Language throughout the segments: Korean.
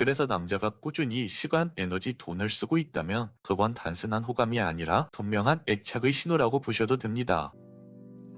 그래서 남자가 꾸준히 시간, 에너지, 돈을 쓰고 있다면 그건 단순한 호감이 아니라 분명한 애착의 신호라고 보셔도 됩니다.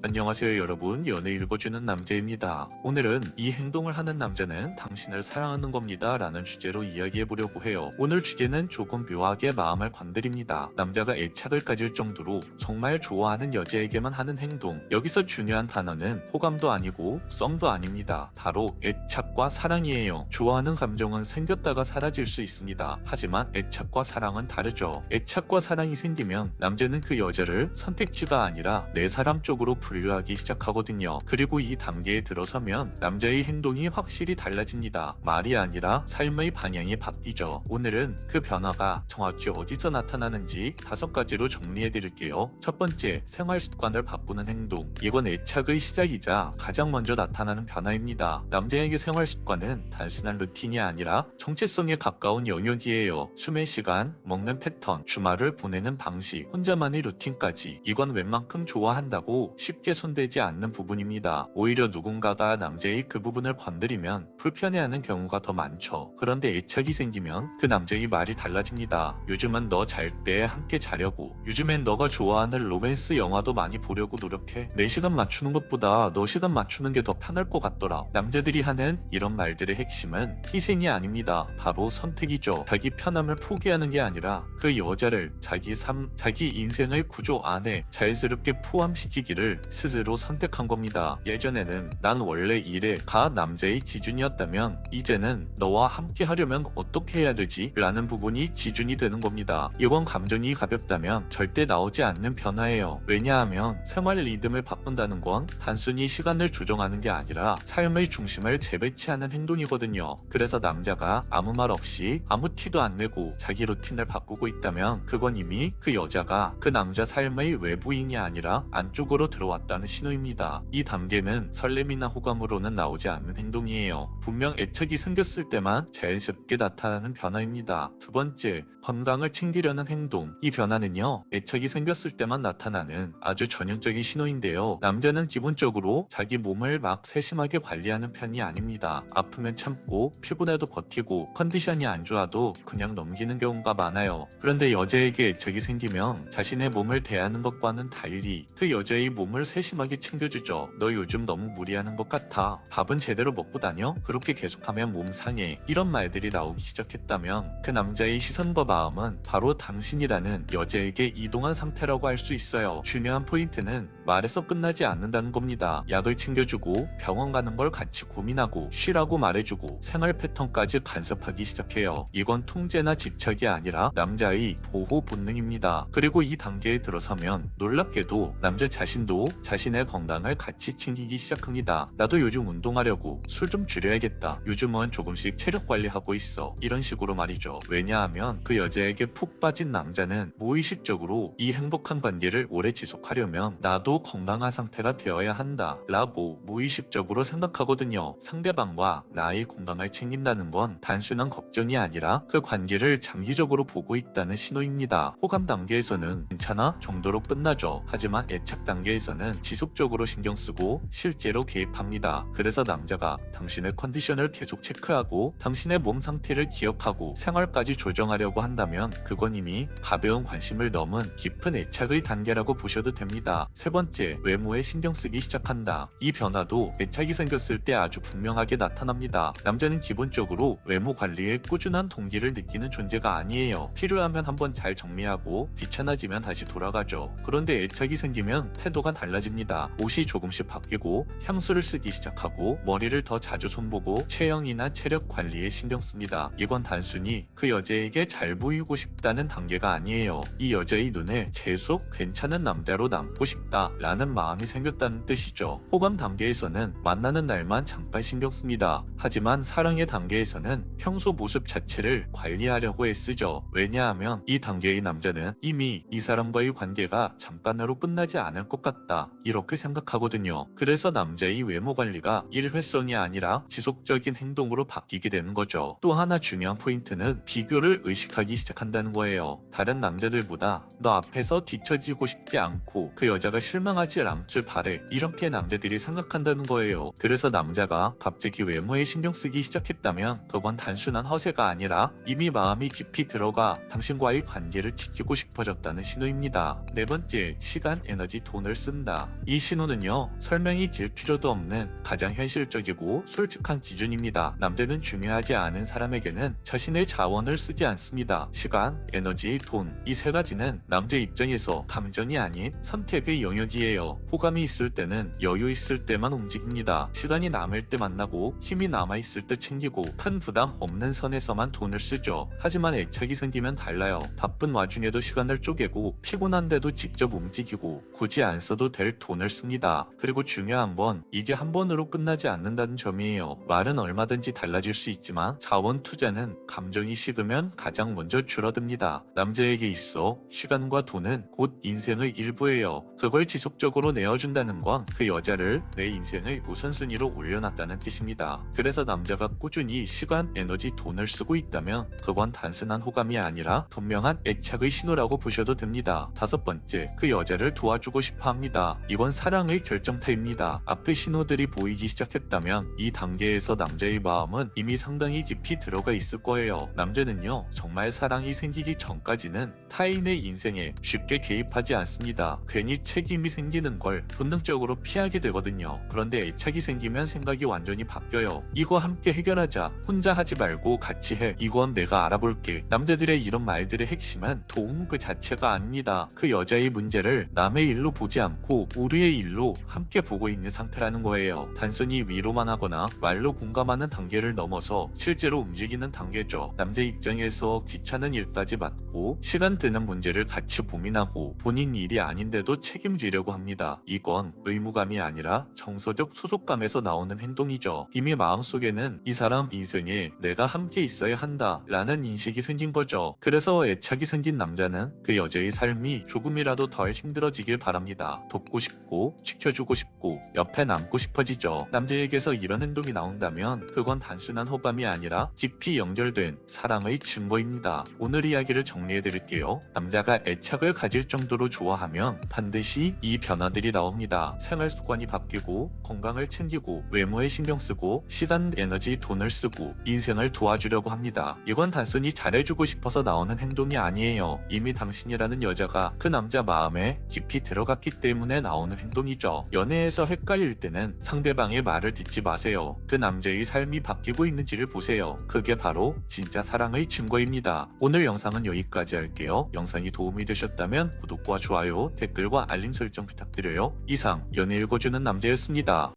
안녕하세요 여러분, 연애 읽어주는 남자입니다. 오늘은 이 행동을 하는 남자는 당신을 사랑하는 겁니다 라는 주제로 이야기해보려고 해요. 오늘 주제는 조금 묘하게 마음을 건드립니다. 남자가 애착을 가질 정도로 정말 좋아하는 여자에게만 하는 행동. 여기서 중요한 단어는 호감도 아니고 썸도 아닙니다. 바로 애착과 사랑이에요. 좋아하는 감정은 생겼다가 사라질 수 있습니다. 하지만 애착과 사랑은 다르죠. 애착과 사랑이 생기면 남자는 그 여자를 선택지가 아니라 내 사람 쪽으로 분류하기 시작하거든요. 그리고 이 단계에 들어서면 남자의 행동이 확실히 달라집니다. 말이 아니라 삶의 방향이 바뀌죠. 오늘은 그 변화가 정확히 어디서 나타나는지 5가지로 정리해 드릴게요. 첫 번째, 생활 습관을 바꾸는 행동. 이건 애착의 시작이자 가장 먼저 나타나는 변화입니다. 남자에게 생활 습관은 단순한 루틴이 아니라 정체성에 가까운 영역이에요. 수면 시간, 먹는 패턴, 주말을 보내는 방식, 혼자만의 루틴까지. 이건 웬만큼 좋아한다고 쉽게 손대지 않는 부분입니다. 오히려 누군가가 남자의 그 부분을 건드리면 불편해하는 경우가 더 많죠. 그런데 애착이 생기면 그 남자의 말이 달라집니다. 요즘은 너 잘 때 함께 자려고, 요즘엔 너가 좋아하는 로맨스 영화도 많이 보려고 노력해. 내 시간 맞추는 것보다 너 시간 맞추는 게 더 편할 것 같더라. 남자들이 하는 이런 말들의 핵심은 희생이 아닙니다. 바로 선택이죠. 자기 편함을 포기하는 게 아니라 그 여자를 자기 삶, 자기 인생의 구조 안에 자연스럽게 포함시키기를 스스로 선택한 겁니다. 예전에는 난 원래 이래가 남자의 기준이었다면 이제는 너와 함께 하려면 어떻게 해야 되지? 라는 부분이 기준이 되는 겁니다. 이건 감정이 가볍다면 절대 나오지 않는 변화예요. 왜냐하면 생활 리듬을 바꾼다는 건 단순히 시간을 조정하는 게 아니라 삶의 중심을 재배치하는 행동이거든요. 그래서 남자가 아무 말 없이 아무 티도 안 내고 자기 루틴을 바꾸고 있다면 그건 이미 그 여자가 그 남자 삶의 외부인이 아니라 안쪽으로 들어왔다는 신호입니다. 이 단계는 설렘이나 호감으로는 나오지 않는 행동이에요. 분명 애착이 생겼을 때만 자연스럽게 나타나는 변화입니다. 두 번째, 건강을 챙기려는 행동. 이 변화는요, 애착이 생겼을 때만 나타나는 아주 전형적인 신호인데요. 남자는 기본적으로 자기 몸을 막 세심하게 관리하는 편이 아닙니다. 아프면 참고 피곤해도 버티고 컨디션이 안 좋아도 그냥 넘기는 경우가 많아요. 그런데 여자에게 애착이 생기면 자신의 몸을 대하는 것과는 달리 그 여자의 몸을 세심하게 챙겨주죠. 너 요즘 너무 무리하는 것 같아. 밥은 제대로 먹고 다녀? 그렇게 계속하면 몸 상해. 이런 말들이 나오기 시작했다면 그 남자의 시선과 마음은 바로 당신이라는 여자에게 이동한 상태라고 할 수 있어요. 중요한 포인트는 말에서 끝나지 않는다는 겁니다. 약을 챙겨주고 병원 가는 걸 같이 고민하고 쉬라고 말해주고 생활 패턴까지 간섭하기 시작해요. 이건 통제나 집착이 아니라 남자의 보호 본능입니다. 그리고 이 단계에 들어서면 놀랍게도 남자 자신도 자신의 건강을 같이 챙기기 시작합니다. 나도 요즘 운동하려고 술 좀 줄여야겠다. 요즘은 조금씩 체력 관리하고 있어. 이런 식으로 말이죠. 왜냐하면 그 여자에게 푹 빠진 남자는 무의식적으로 이 행복한 관계를 오래 지속하려면 나도 건강한 상태가 되어야 한다 라고 무의식적으로 생각하거든요. 상대방과 나의 건강을 챙긴다는 건 단순한 걱정이 아니라 그 관계를 장기적으로 보고 있다는 신호입니다. 호감 단계에서는 괜찮아 정도로 끝나죠. 하지만 애착 단계에서는 지속적으로 신경 쓰고 실제로 개입합니다. 그래서 남자가 당신의 컨디션을 계속 체크하고 당신의 몸 상태를 기억하고 생활까지 조정하려고 한다면 그건 이미 가벼운 관심을 넘은 깊은 애착의 단계라고 보셔도 됩니다. 세 번째, 외모에 신경 쓰기 시작한다. 이 변화도 애착이 생겼을 때 아주 분명하게 나타납니다. 남자는 기본적으로 외모 관리에 꾸준한 동기를 느끼는 존재가 아니에요. 필요하면 한번 잘 정리하고 귀찮아지면 다시 돌아가죠. 그런데 애착이 생기면 태도가 달라집니다. 옷이 조금씩 바뀌고 향수를 쓰기 시작하고 머리를 더 자주 손보고 체형이나 체력 관리에 신경 씁니다. 이건 단순히 그 여자에게 잘 보이고 싶다는 단계가 아니에요. 이 여자의 눈에 계속 괜찮은 남자로 남고 싶다 라는 마음이 생겼다는 뜻이죠. 호감 단계에서는 만나는 날만 잠깐 신경 씁니다. 하지만 사랑의 단계에서는 평소 모습 자체를 관리하려고 애쓰죠. 왜냐하면 이 단계의 남자는 이미 이 사람과의 관계가 잠깐으로 끝나지 않을 것 같다 아닐까 이렇게 생각하거든요. 그래서 남자의 외모 관리가 일회성이 아니라 지속적인 행동으로 바뀌게 되는 거죠. 또 하나 중요한 포인트는 비교를 의식하기 시작한다는 거예요. 다른 남자들보다 너 앞에서 뒤처지고 싶지 않고 그 여자가 실망하지 않길 바래, 이렇게 남자들이 생각한다는 거예요. 그래서 남자가 갑자기 외모에 신경 쓰기 시작했다면 그건 단순한 허세가 아니라 이미 마음이 깊이 들어가 당신과의 관계를 지키고 싶어졌다는 신호입니다. 네 번째, 시간, 에너지, 돈을 쓴다. 이 신호는요, 설명이 길 필요도 없는 가장 현실적이고 솔직한 기준입니다. 남자는 중요하지 않은 사람에게는 자신의 자원을 쓰지 않습니다. 시간, 에너지, 돈, 이 세 가지는 남자 입장에서 감정이 아닌 선택의 영역이에요. 호감이 있을 때는 여유 있을 때만 움직입니다. 시간이 남을 때 만나고 힘이 남아있을 때 챙기고 큰 부담 없는 선에서만 돈을 쓰죠. 하지만 애착이 생기면 달라요. 바쁜 와중에도 시간을 쪼개고 피곤한데도 직접 움직이고 굳이 안 써도 될 돈을 씁니다. 그리고 중요한 건 이게 한 번으로 끝나지 않는다는 점이에요. 말은 얼마든지 달라질 수 있지만 자원 투자는 감정이 식으면 가장 먼저 줄어듭니다. 남자에게 있어 시간과 돈은 곧 인생의 일부예요. 그걸 지속적으로 내어준다는 건 그 여자를 내 인생의 우선순위로 올려놨다는 뜻입니다. 그래서 남자가 꾸준히 시간, 에너지, 돈을 쓰고 있다면 그건 단순한 호감이 아니라 분명한 애착의 신호라고 보셔도 됩니다. 다섯 번째, 그 여자를 도와주고 싶어 합니다. 이건 사랑의 결정타입니다. 앞의 신호들이 보이기 시작했다면 이 단계에서 남자의 마음은 이미 상당히 깊이 들어가 있을 거예요. 남자는요, 정말 사랑이 생기기 전까지는 타인의 인생에 쉽게 개입하지 않습니다. 괜히 책임이 생기는 걸 본능적으로 피하게 되거든요. 그런데 애착이 생기면 생각이 완전히 바뀌어요. 이거 함께 해결하자, 혼자 하지 말고 같이 해, 이건 내가 알아볼게. 남자들의 이런 말들의 핵심은 도움 그 자체가 아닙니다. 그 여자의 문제를 남의 일로 보지 않고 우리의 일로 함께 보고 있는 상태라는 거예요. 단순히 위로만 하거나 말로 공감하는 단계를 넘어서 실제로 움직이는 단계죠. 남자 입장에서 귀찮은 일까지 맡고 시간 드는 문제를 같이 고민하고 본인 일이 아닌데도 책임지려고 합니다. 이건 의무감이 아니라 정서적 소속감에서 나오는 행동이죠. 이미 마음속에는 이 사람 인생에 내가 함께 있어야 한다 라는 인식이 생긴 거죠. 그래서 애착이 생긴 남자는 그 여자의 삶이 조금이라도 덜 힘들어지길 바랍니다. 돕고 싶고 지켜주고 싶고 옆에 남고 싶어지죠. 남자에게서 이런 행동이 나온다면 그건 단순한 호감이 아니라 깊이 연결된 사랑의 증거입니다. 오늘 이야기를 정리해드릴게요. 남자가 애착을 가질 정도로 좋아하면 반드시 이 변화들이 나옵니다. 생활 습관이 바뀌고 건강을 챙기고 외모에 신경 쓰고 시간, 에너지, 돈을 쓰고 인생을 도와주려고 합니다. 이건 단순히 잘해주고 싶어서 나오는 행동이 아니에요. 이미 당신이라는 여자가 그 남자 마음에 깊이 들어갔기 때문에 나오는 행동이죠. 연애에서 헷갈릴 때는 상대방의 말을 듣지 마세요. 그 남자의 삶이 바뀌고 있는지를 보세요. 그게 바로 진짜 사랑의 증거입니다. 오늘 영상은 여기까지 할게요. 영상이 도움이 되셨다면 구독과 좋아요, 댓글과 알림 설정 부탁드려요. 이상 연애 읽어주는 남자였습니다.